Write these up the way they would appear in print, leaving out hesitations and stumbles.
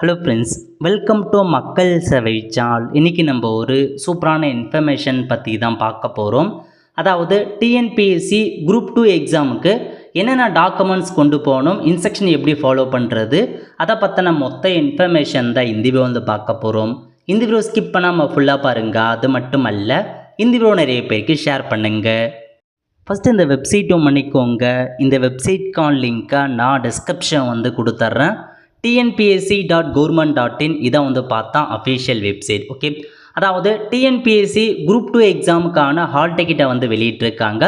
Hello friends, welcome to மக்கள் சேவை channel. இன்றைக்கி நம்ம ஒரு சூப்பரான இன்ஃபர்மேஷன் பற்றி தான் பார்க்க போகிறோம். அதாவது டிஎன்பிஎஸ்சி குரூப் 2 எக்ஸாமுக்கு என்னென்ன டாக்குமெண்ட்ஸ் கொண்டு போகணும், இன்ஸ்ட்ரக்ஷன் எப்படி ஃபாலோ பண்ணுறது, அதை பற்றின மொத்த இன்ஃபர்மேஷன் தான் இந்த வீடியோ வந்து பார்க்க போகிறோம். இந்த வீடியோ ஸ்கிப் பண்ணாமல் ஃபுல்லாக பாருங்கள். அது மட்டும் அல்ல, இந்த வீடியோ நிறைய பேருக்கு ஷேர் பண்ணுங்கள். ஃபஸ்ட்டு இந்த வெப்சைட்டும் பண்ணிக்கோங்க. இந்த வெப்சைட்கான லிங்க்கை நான் டிஸ்கிரிப்ஷன் வந்து கொடுத்துட்றேன். tnpsc.government.in இதை வந்து பார்த்தா அஃபிஷியல் வெப்சைட். ஓகே, அதாவது டிஎன்பிஎஸ்சி குரூப் 2 எக்ஸாமுக்கான ஹால் டிக்கெட்டை வந்து வெளியிட்டிருக்காங்க.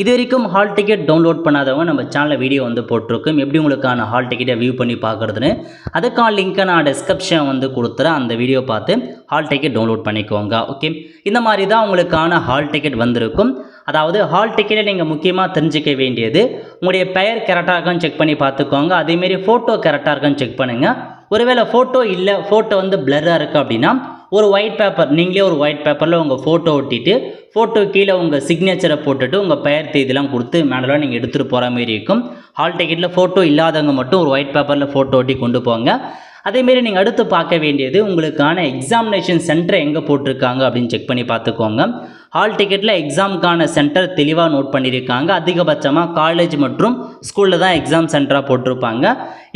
இது வரைக்கும் ஹால் டிக்கெட் டவுன்லோட் பண்ணாதவங்க நம்ம சேனலில் வீடியோ வந்து போட்டிருக்கோம், எப்படி உங்களுக்கான ஹால் டிக்கெட்டை வியூ பண்ணி பார்க்குறதுன்னு. அதுக்கான லிங்க்கை நான் டிஸ்கிரிப்ஷன் வந்து கொடுத்துறேன். அந்த வீடியோ பார்த்து ஹால் டிக்கெட் டவுன்லோட் பண்ணிக்கோங்க. ஓகே, இந்த மாதிரி தான் உங்களுக்கான ஹால் டிக்கெட் வந்திருக்கும். அதாவது ஹால் டிக்கெட்டை நீங்கள் முக்கியமாக தெரிஞ்சிக்க வேண்டியது, உங்களுடைய பெயர் கரெக்டாக இருக்கான்னு செக் பண்ணி பார்த்துக்கோங்க. அதேமாரி ஃபோட்டோ கரெக்டாக இருக்கான்னு செக் பண்ணுங்கள். ஒருவேளை ஃபோட்டோ இல்லை, ஃபோட்டோ வந்து பிளராக இருக்குது அப்படின்னா ஒரு ஒயிட் பேப்பர், நீங்களே ஒரு ஒயிட் பேப்பரில் உங்கள் ஃபோட்டோ ஒட்டிட்டு ஃபோட்டோ கீழே உங்கள் சிக்னேச்சரை போட்டுட்டு உங்கள் பெயர் தேதியெல்லாம் கொடுத்து மேடலாம் நீங்கள் எடுத்துகிட்டு போகிற மாதிரி இருக்கும். ஹால் டிக்கெட்டில் ஃபோட்டோ இல்லாதவங்க மட்டும் ஒரு ஒயிட் பேப்பரில் ஃபோட்டோ ஒட்டி கொண்டு போங்க. அதேமாரி நீங்கள் அடுத்து பார்க்க வேண்டியது, உங்களுக்கான எக்ஸாமினேஷன் சென்டர் எங்கே போட்டிருக்காங்க அப்படின்னு செக் பண்ணி பார்த்துக்கோங்க. ஹால் டிக்கெட்டில் எக்ஸாமுக்கான சென்டர் தெளிவாக நோட் பண்ணியிருக்காங்க. அதிகபட்சமாக காலேஜ் மற்றும் ஸ்கூலில் தான் எக்ஸாம் சென்டராக போட்டிருப்பாங்க.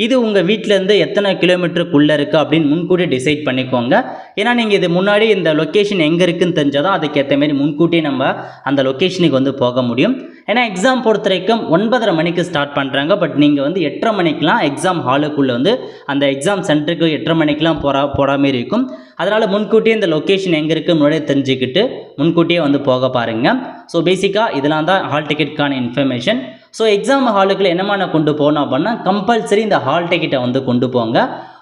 இது உங்கள் வீட்டிலேருந்து எத்தனை கிலோமீட்டருக்குள்ளே இருக்குது அப்படின்னு முன்கூட்டி டிசைட் பண்ணிக்கோங்க. ஏன்னா நீங்கள் இது முன்னாடி இந்த லொக்கேஷன் எங்கே இருக்குதுன்னு தெரிஞ்சாதான் அதுக்கேற்ற மாரி முன்கூட்டியே நம்ம அந்த லொக்கேஷனுக்கு வந்து போக முடியும். ஏன்னா எக்ஸாம் பொறுத்த வரைக்கும் 9:30 மணிக்கு ஸ்டார்ட் பண்ணுறாங்க. பட் நீங்கள் வந்து 8:30 மணிக்கெலாம் எக்ஸாம் ஹாலுக்குள்ளே வந்து அந்த எக்ஸாம் சென்டருக்கு 8:30 மணிக்கெலாம் போகிற மாரி இருக்கும். அதனால் முன்கூட்டியே இந்த லொக்கேஷன் எங்கே இருக்குது முன்னாடியே தெரிஞ்சுக்கிட்டு முன்கூட்டியே வந்து போக பாருங்கள். ஸோ பேசிக்காக இதெல்லாம் தான் ஹால் டிக்கெட்டுக்கான இன்ஃபர்மேஷன். ஸோ எக்ஸாம் ஹாலுக்குள்ள என்னமான கொண்டு போகணும் அப்படின்னா, கம்பல்சரி இந்த ஹால் டிக்கெட்டை வந்து கொண்டு போங்க.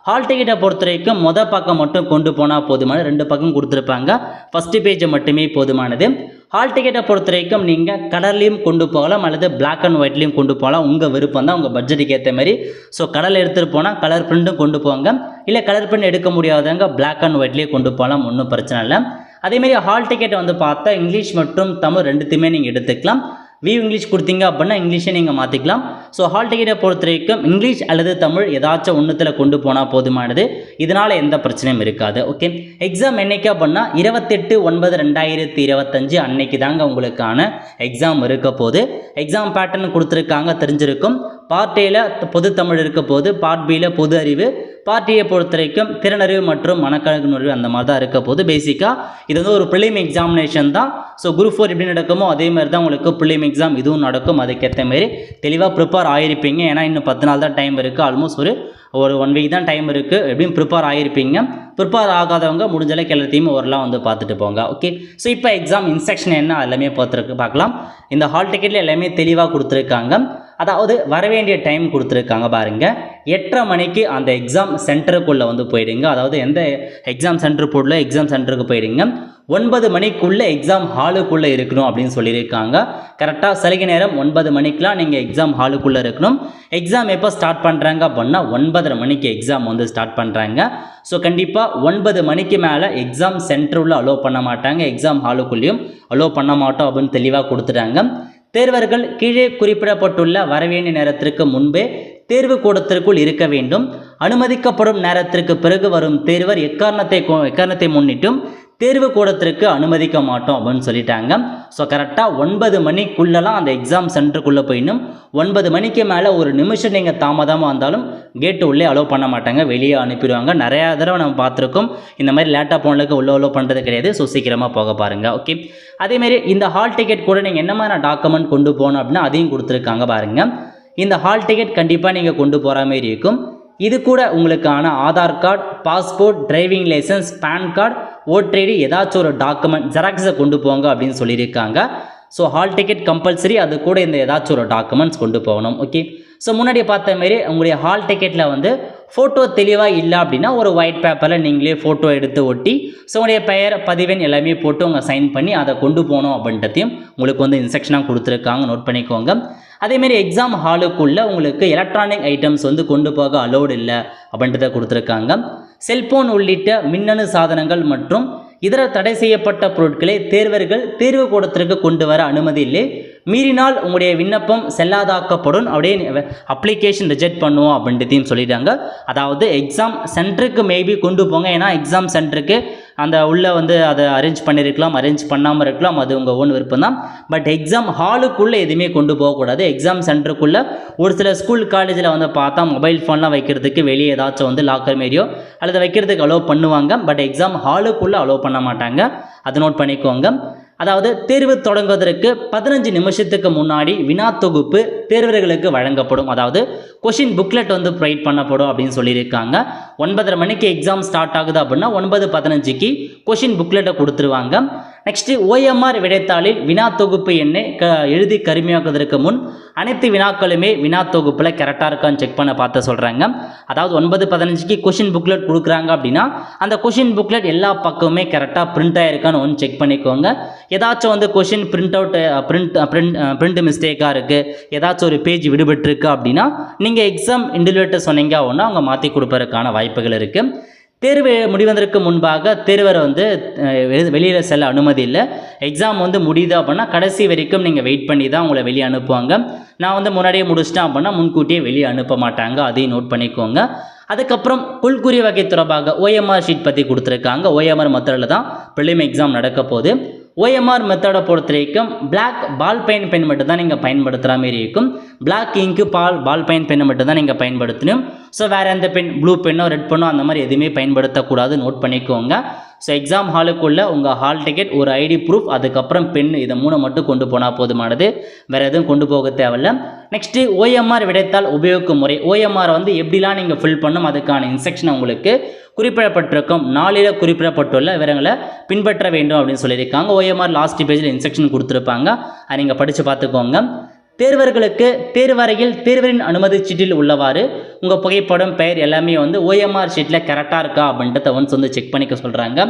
ஹால் டிக்கெட்டை பொறுத்த வரைக்கும் மொதல் பக்கம் மட்டும் கொண்டு போனால் போதுமானது. 2 பக்கம் கொடுத்துருப்பாங்க, ஃபஸ்ட்டு பேஜை மட்டுமே போதுமானது. ஹால் டிக்கெட்டை பொறுத்த வரைக்கும் நீங்கள் கலர்லேயும் கொண்டு போகலாம் அல்லது பிளாக் அண்ட் ஒயிட்லேயும் கொண்டு போகலாம். உங்கள் விருப்பம் தான், உங்கள் பட்ஜெட்டுக்கு ஏற்ற மாதிரி. ஸோ கலர் எடுத்துகிட்டு போனால் கலர் பிரிண்ட்டும் கொண்டு போங்க, இல்லை கலர் பிரிண்ட் எடுக்க முடியாதவங்க பிளாக் அண்ட் ஒயிட்லேயே கொண்டு போகலாம், ஒன்றும் பிரச்சனை இல்லை. அதேமாரி ஹால் டிக்கெட்டை வந்து பார்த்தா இங்கிலீஷ் மற்றும் தமிழ் ரெண்டுத்தையுமே நீங்கள் எடுத்துக்கலாம். வியூ இங்கிலீஷ் கொடுத்தீங்க அப்படின்னா இங்கிலீஷை நீங்கள் மாற்றிக்கலாம். ஸோ ஹால் டிக்கெட்டை பொறுத்த வரைக்கும் இங்கிலீஷ் அல்லது தமிழ் ஏதாச்சும் ஒன்றுத்தில் கொண்டு போனால் போதுமானது. இதனால் எந்த பிரச்சனையும் இருக்காது. ஓகே, எக்ஸாம் என்னைக்கு அப்படின்னா 28/9/2025 அன்னைக்கு தாங்க உங்களுக்கான எக்ஸாம் இருக்க போது. எக்ஸாம் பேட்டர்ன் கொடுத்துருக்காங்க, தெரிஞ்சிருக்கும். பார்ட் ஏல பொது தமிழ் இருக்க போது, பார்ட் பியில் பொது அறிவு, பார்ட் ஏ பொறுத்த வரைக்கும் திறனறிவு மற்றும் மனக்கணக்கு நுழைவு அந்த மாதிரி தான் இருக்க போது. பேசிக்காக இது வந்து ஒரு ப்ரிலிம் எக்ஸாமினேஷன் தான். ஸோ குரூப் 4 எப்படி நடக்குமோ அதே மாதிரி தான் உங்களுக்கு ப்ரிலிம் எக்ஸாம் இதுவும் நடக்கும். அதுக்கேற்ற மாரி தெளிவாக ப்ரிப்பேர் ஆகிருப்பீங்க. ஏன்னா இன்னும் 10 நாள் தான் டைம் இருக்குது, ஆல்மோஸ்ட் ஒரு 1 வீக் தான் டைம் இருக்குது. எப்படியும் ப்ரிப்பேர் ஆகிருப்பீங்க. ப்ரிப்பேர் ஆகாதவங்க முடிஞ்சளவுக்கு எல்லாத்தையும் ஓரளவு வந்து பார்த்துட்டு போங்க. ஓகே, ஸோ இப்போ எக்ஸாம் இன்ஸ்ட்ரக்ஷன் என்ன எல்லாமே பார்க்கலாம். இந்த ஹால் டிக்கெட்டில் எல்லாமே தெளிவாக கொடுத்துருக்காங்க. அதாவது வரவேண்டிய டைம் கொடுத்துருக்காங்க பாருங்கள். 8:30 மணிக்கு அந்த எக்ஸாம் சென்டருக்குள்ளே வந்து போயிடுங்க. அதாவது எந்த எக்ஸாம் சென்டர் போடல, எக்ஸாம் சென்டருக்கு போயிடுங்க. 9 மணிக்குள்ளே எக்ஸாம் ஹாலுக்குள்ளே இருக்கணும் அப்படின்னு சொல்லியிருக்காங்க. கரெக்டாக சலுகை நேரம் 9 மணிக்கெலாம் நீங்கள் எக்ஸாம் ஹாலுக்குள்ளே இருக்கணும். எக்ஸாம் எப்போ ஸ்டார்ட் பண்ணுறாங்க அப்படின்னா 9:30 மணிக்கு எக்ஸாம் வந்து ஸ்டார்ட் பண்ணுறாங்க. ஸோ கண்டிப்பாக 9 மணிக்கு மேலே எக்ஸாம் சென்டருள்ள அலோவ் பண்ண மாட்டாங்க, எக்ஸாம் ஹாலுக்குள்ளேயும் அலோவ் பண்ண மாட்டோம் அப்படின்னு தெளிவாக கொடுத்துட்டாங்க. தேர்வர்கள் கீழே குறிப்பிடப்பட்டுள்ள வரவேண்டிய நேரத்திற்கு முன்பே தேர்வு கூடத்திற்குள் இருக்க வேண்டும். அனுமதிக்கப்படும் நேரத்திற்கு பிறகு வரும் தேர்வர் எக்காரணத்தை முன்னிட்டும் தேர்வு கூடத்திற்கு அனுமதிக்க மாட்டோம் அப்படின்னு சொல்லிட்டாங்க. ஸோ கரெக்டாக 9 மணிக்குள்ளெல்லாம் அந்த எக்ஸாம் சென்டருக்குள்ளே போயிடணும். 9 மணிக்கு மேலே ஒரு நிமிஷம் நீங்கள் தாமதமாக வந்தாலும் கேட்டு உள்ளே அலோவ் பண்ண மாட்டாங்க, வெளியே அனுப்பிடுவாங்க. நிறையா தடவை நம்ம பார்த்துருக்கோம், இந்த மாதிரி லேட்டாக போனதுக்கு உள்ள அலோவ் பண்ணுறது கிடையாது. ஸோ சீக்கிரமாக போக பாருங்கள். ஓகே, அதேமாரி இந்த ஹால் டிக்கெட் கூட நீங்கள் என்ன மாதிரி டாக்குமெண்ட் கொண்டு போகணும் அப்படின்னா அதையும் கொடுத்துருக்காங்க பாருங்கள். இந்த ஹால் டிக்கெட் கண்டிப்பாக நீங்கள் கொண்டு போகிற மாதிரி இருக்கும். இது கூட உங்களுக்கான Aadhaar card, passport, driving licence, pan card, voter ID ஏதாச்சும் ஒரு டாக்குமெண்ட் ஜெராக்ஸை கொண்டு போங்க அப்படின்னு சொல்லியிருக்காங்க. ஸோ ஹால் டிக்கெட் கம்பல்சரி, அது கூட இந்த ஏதாச்சும் ஒரு டாக்குமெண்ட்ஸ் கொண்டு போகணும். ஓகே, ஸோ முன்னாடி பார்த்த மாரி உங்களுடைய ஹால் டிக்கெட்டில் வந்து ஃபோட்டோ தெளிவாக இல்லை அப்படின்னா ஒரு ஒயிட் பேப்பரில் நீங்களே ஃபோட்டோ எடுத்து ஒட்டி ஸோ உங்களுடைய பெயர், பதிவெண் எல்லாமே போட்டு உங்கள் சைன் பண்ணி அதை கொண்டு போகணும் அப்படின்றதையும் உங்களுக்கு வந்து இன்ஸ்ட்ரக்ஷனாக கொடுத்துருக்காங்க, நோட் பண்ணிக்கோங்க. அதேமாரி எக்ஸாம் ஹாலுக்குள்ளே உங்களுக்கு எலக்ட்ரானிக் ஐட்டம்ஸ் வந்து கொண்டு போக அலோடு இல்லை அப்படின்றத கொடுத்துருக்காங்க. செல்போன் உள்ளிட்ட மின்னணு சாதனங்கள் மற்றும் இதர தடை செய்யப்பட்ட பொருட்களை தேர்வர்கள் தேர்வு கூடத்திற்கு கொண்டு வர அனுமதி இல்லை. மீறினால் உங்களுடைய விண்ணப்பம் செல்லாதாக்கப்படும், அப்படியே அப்ளிகேஷன் ரிஜெக்ட் பண்ணுவோம் அப்படின்றதையும் சொல்லிட்டாங்க. அதாவது எக்ஸாம் சென்டருக்கு மேபி கொண்டு போங்க, ஏன்னா எக்ஸாம் சென்டருக்கு அந்த உள்ளே வந்து அதை அரேஞ்ச் பண்ணியிருக்கலாம், அரேஞ்ச் பண்ணாமல் இருக்கலாம், அது உங்கள் ஓன் விருப்பம் தான். பட் எக்ஸாம் ஹாலுக்குள்ளே எதுவுமே கொண்டு போகக்கூடாது. எக்ஸாம் சென்டருக்குள்ளே ஒரு சில ஸ்கூல் காலேஜில் வந்து பார்த்தா மொபைல் ஃபோன்லாம் வைக்கிறதுக்கு வெளியே ஏதாச்சும் வந்து லாக்கர் மாரியோ அல்லது வைக்கிறதுக்கு அலோவ் பண்ணுவாங்க. பட் எக்ஸாம் ஹாலுக்குள்ளே அலோவ் பண்ண மாட்டாங்க, அதை நோட் பண்ணிக்கோங்க. அதாவது தேர்வு தொடங்குவதற்கு 15 நிமிஷத்துக்கு முன்னாடி வினா தொகுப்பு தேர்வர்களுக்கு வழங்கப்படும். அதாவது கொஷின் புக்லெட் வந்து ப்ரொவைட் பண்ணப்படும் அப்படின்னு சொல்லியிருக்காங்க. 9:30 மணிக்கு எக்ஸாம் ஸ்டார்ட் ஆகுது அப்படின்னா 9:15க்கு கொஷின் புக்லெட்டை கொடுத்துருவாங்க. நெக்ஸ்ட்டு OMR விடைத்தாளில் வினா தொகுப்பு எண்ணை எழுதி கருமையாக்குவதற்கு முன் அனைத்து வினாக்களுமே வினா தொகுப்பில் கரெக்டாக இருக்கான்னு செக் பண்ண பார்த்து சொல்கிறாங்க. அதாவது 9:15க்கு கொஷின் புக்லெட் கொடுக்குறாங்க அப்படின்னா அந்த கொஷின் புக்லெட் எல்லா பக்கமுமே கரெக்டாக பிரிண்ட் ஆகிருக்கான்னு ஒன்று செக் பண்ணிக்கோங்க. ஏதாச்சும் வந்து கொஷின் பிரிண்ட் மிஸ்டேக்காக இருக்குது, ஏதாச்சும் ஒரு பேஜ் விடுபட்டுருக்கு அப்படின்னா நீங்கள் எக்ஸாம் இன்விஜிலேட்டர் சொன்னீங்க அப்படின்னா அவங்க மாற்றி கொடுப்பதற்கான வாய்ப்புகள் இருக்குது. தேர்வு முடிவதற்கு முன்பாக தேர்வரை வந்து வெளியில் செல்ல அனுமதி இல்லை. எக்ஸாம் வந்து முடியுது அப்படின்னா கடைசி வரைக்கும் நீங்கள் வெயிட் பண்ணி தான் உங்களை வெளியே அனுப்புவாங்க. நான் வந்து முன்னாடியே முடிச்சிட்டேன் அப்படின்னா முன்கூட்டியே வெளியே அனுப்ப மாட்டாங்க, அதையும் நோட் பண்ணிக்கோங்க. அதுக்கப்புறம் புல்குறி வகை தொடர்பாக OMR ஷீட் பற்றி கொடுத்துருக்காங்க. OMR மெத்தடில் தான் ப்ரிலிம் எக்ஸாம் நடக்க போகுது. OMR மெத்தடை பொறுத்த வரைக்கும் பிளாக் பால் பென் மட்டும் தான் நீங்கள் பயன்படுத்துகிற மாதிரி இருக்கும். பிளாக் இங்கு பால் பென் மட்டும் தான் நீங்கள் பயன்படுத்தணும். ஸோ வேறு எந்த பென், ப்ளூ பென்னோ ரெட் பென்னோ அந்த மாதிரி எதுவுமே பயன்படுத்தக்கூடாது, நோட் பண்ணிக்கோங்க. ஸோ எக்ஸாம் ஹாலுக்குள்ளே உங்கள் ஹால் டிக்கெட், ஒரு ID ப்ரூஃப், அதுக்கப்புறம் பென், இதை 3 மட்டும் கொண்டு போனால் போதுமானது, வேறு எதுவும் கொண்டு போக தேவையில்லை. நெக்ஸ்ட்டு OMR விடைத்தாள் உபயோகிக்கும் முறை. OMR வந்து எப்படிலாம் நீங்கள் ஃபில் பண்ணும் அதுக்கான இன்ஸ்ட்ரக்ஷன் உங்களுக்கு குறிப்பிடப்பட்டிருக்கும். 4 குறிப்பிடப்பட்டுள்ள விவரங்களை பின்பற்ற வேண்டும் அப்படின்னு சொல்லியிருக்காங்க. OMR லாஸ்ட் பேஜில் இன்ஸ்ட்ரக்ஷன் கொடுத்துருப்பாங்க, அதை நீங்கள் படித்து பார்த்துக்கோங்க. தேர்வர்களுக்கு தேர்வறையில் தேர்வரின் அனுமதி சீட்டில் உள்ளவாறு உங்கள் புகைப்படம், பெயர் எல்லாமே வந்து OMR ஷீட்டில் கரெக்டாக இருக்கா அப்படின்றத வந்து செக் பண்ணிக்க சொல்கிறாங்க.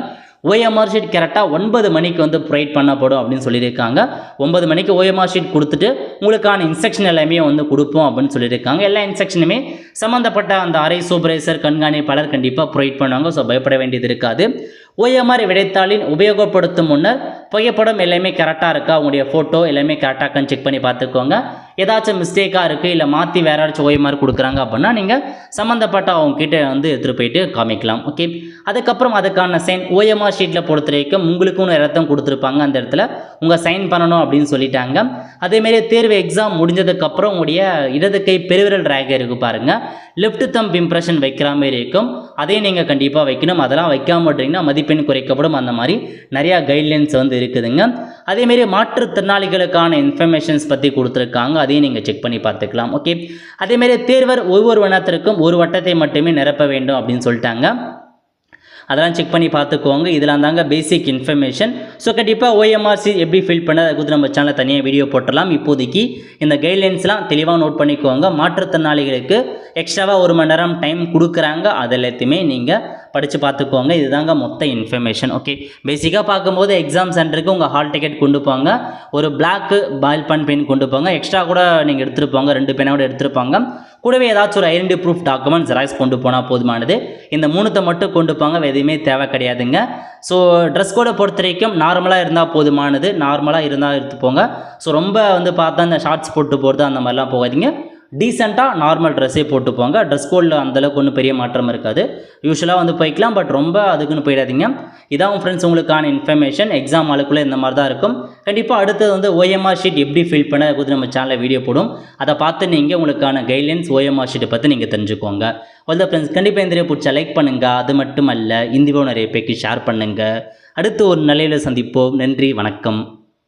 OMR ஷீட் கரெக்டாக 9 மணிக்கு வந்து ப்ரொவைட் பண்ணப்படும் அப்படின்னு சொல்லியிருக்காங்க. 9 மணிக்கு OMR ஷீட் கொடுத்துட்டு உங்களுக்கான இன்ஸ்ட்ரக்ஷன் எல்லாமே வந்து கொடுப்போம் அப்படின்னு சொல்லியிருக்காங்க. எல்லா இன்ஸ்ட்ரக்ஷனுமே சம்மந்தப்பட்ட அந்த அறை சூப்பர்வைசர், கண்காணிப்பாளர் கண்டிப்பாக ப்ரொவைட் பண்ணுவாங்க. ஸோ பயப்பட வேண்டியது இருக்காது. OMR விடைத்தாளின் உபயோகப்படுத்தும் முன்னர் புகைப்படம் எல்லாமே கரெக்டாக இருக்கா, உங்களுடைய ஃபோட்டோ எல்லாமே கரெக்டாக செக் பண்ணி பார்த்துக்கோங்க. ஏதாச்சும் மிஸ்டேக்காக இருக்குது இல்லை மாற்றி வேறு யாராச்சும் OMR கொடுக்குறாங்க அப்படின்னா நீங்கள் சம்மந்தப்பட்ட அவங்ககிட்ட வந்து எடுத்துகிட்டு போயிட்டு காமிக்கலாம். ஓகே, அதுக்கப்புறம் அதுக்கான சைன் OMR ஷீட்டில் பொறுத்த வரைக்கும் உங்களுக்குன்னு இடத்தம் கொடுத்துருப்பாங்க, அந்த இடத்துல உங்கள் சைன் பண்ணணும் அப்படின்னு சொல்லிட்டாங்க. அதேமாரி தேர்வு எக்ஸாம் முடிஞ்சதுக்கப்புறம் உங்களுடைய இடது கை பெருவிரல் ரேகை இருக்குது பாருங்கள், லெஃப்ட் தம்ப் இம்ப்ரெஷன் வைக்கிற மாதிரி இருக்கும், அதையும் நீங்கள் கண்டிப்பாக வைக்கணும். அதெல்லாம் வைக்காம விட்டீங்கன்னா மதிப்பெண் குறைக்கப்படும். அந்த மாதிரி நிறையா கைட்லைன்ஸ் வந்து இருக்குதுங்க. அதேமாரி மாற்றுத்திறனாளிகளுக்கான இன்ஃபர்மேஷன்ஸ் பற்றி கொடுத்துருக்காங்க, அதையும் நீங்கள் செக் பண்ணி பார்த்துக்கலாம். ஓகே, அதேமாரி தேர்வர் ஒவ்வொரு வினாத்திற்கும் ஒரு வட்டத்தை மட்டுமே நிரப்ப வேண்டும் அப்படின்னு சொல்லிட்டாங்க. அதெல்லாம் செக் பண்ணி பார்த்துக்கோங்க. இதெல்லாம் தாங்க பேசிக் இன்ஃபர்மேஷன். ஸோ கண்டிப்பாக OMR எப்படி ஃபில் பண்ண அதுக்கு நம்ம சேனலில் தனியாக வீடியோ போட்டலாம். இப்போதைக்கு இந்த கைட்லைன்ஸ்லாம் தெளிவாக நோட் பண்ணிக்கோங்க. மாற்றுத்திறனாளிகளுக்கு எக்ஸ்ட்ராவாக 1 மணி நேரம் டைம் கொடுக்குறாங்க, அது எல்லாத்தையுமே நீங்கள் படித்து பார்த்துக்கோங்க. இதுதாங்க மொத்த இன்ஃபர்மேஷன். ஓகே, பேசிக்காக பார்க்கும்போது எக்ஸாம் சென்டருக்கு உங்கள் ஹால் டிக்கெட் கொண்டு போங்க, ஒரு பிளாக்கு பால் பென் கொண்டு போங்க, எக்ஸ்ட்ரா கூட நீங்கள் எடுத்துகிட்டு போங்க, 2 பெண்ணோட எடுத்துருப்பாங்க. கூடவே ஏதாச்சும் ஒரு ஐடென்டி ப்ரூஃப் டாக்குமெண்ட் ஜெராக்ஸ் கொண்டு போனால் போதுமானது. இந்த 3 மட்டும் கொண்டு போங்க, எதுவுமே தேவை கிடையாதுங்க. ஸோ ட்ரெஸ் கோடை பொறுத்த வரைக்கும் நார்மலாக இருந்தால் போதுமானது, நார்மலாக இருந்தால் எடுத்துப்போங்க. ஸோ ரொம்ப வந்து பார்த்தா இந்த ஷார்ட்ஸ் போட்டு போகிறது அந்த மாதிரிலாம் போகாதீங்க. டீசெண்டாக நார்மல் ட்ரெஸ்ஸே போட்டு போங்க. ட்ரெஸ் கோடில் அந்தளவுக்கு ஒன்றும் பெரிய மாற்றம் இருக்காது, யூஸ்வலாக வந்து போய்க்கலாம். பட் ரொம்ப அதுக்குன்னு போயிடாதீங்க. இதான் ஃப்ரெண்ட்ஸ் உங்களுக்கான இன்ஃபர்மேஷன். எக்ஸாம் ஆளுக்குள்ளே இந்த மாதிரி தான் இருக்கும். கண்டிப்பாக அடுத்தது வந்து OMR ஷீட் எப்படி ஃபில் பண்ண அது நம்ம சேனலில் வீடியோ போடும், அதை பார்த்து நீங்கள் உங்களுக்கான கைட்லைன்ஸ் OMR ஷீட்டை பற்றி நீங்கள் தெரிஞ்சுக்கோங்க. வந்து ஃப்ரெண்ட்ஸ் கண்டிப்பாக இந்த வீடியோ பிடிச்சா லைக் பண்ணுங்கள். அது மட்டும் அல்ல, இந்த வீடியோ நிறைய பேருக்கு ஷேர் பண்ணுங்கள். அடுத்து ஒரு நிலையில் சந்திப்போம். நன்றி, வணக்கம்.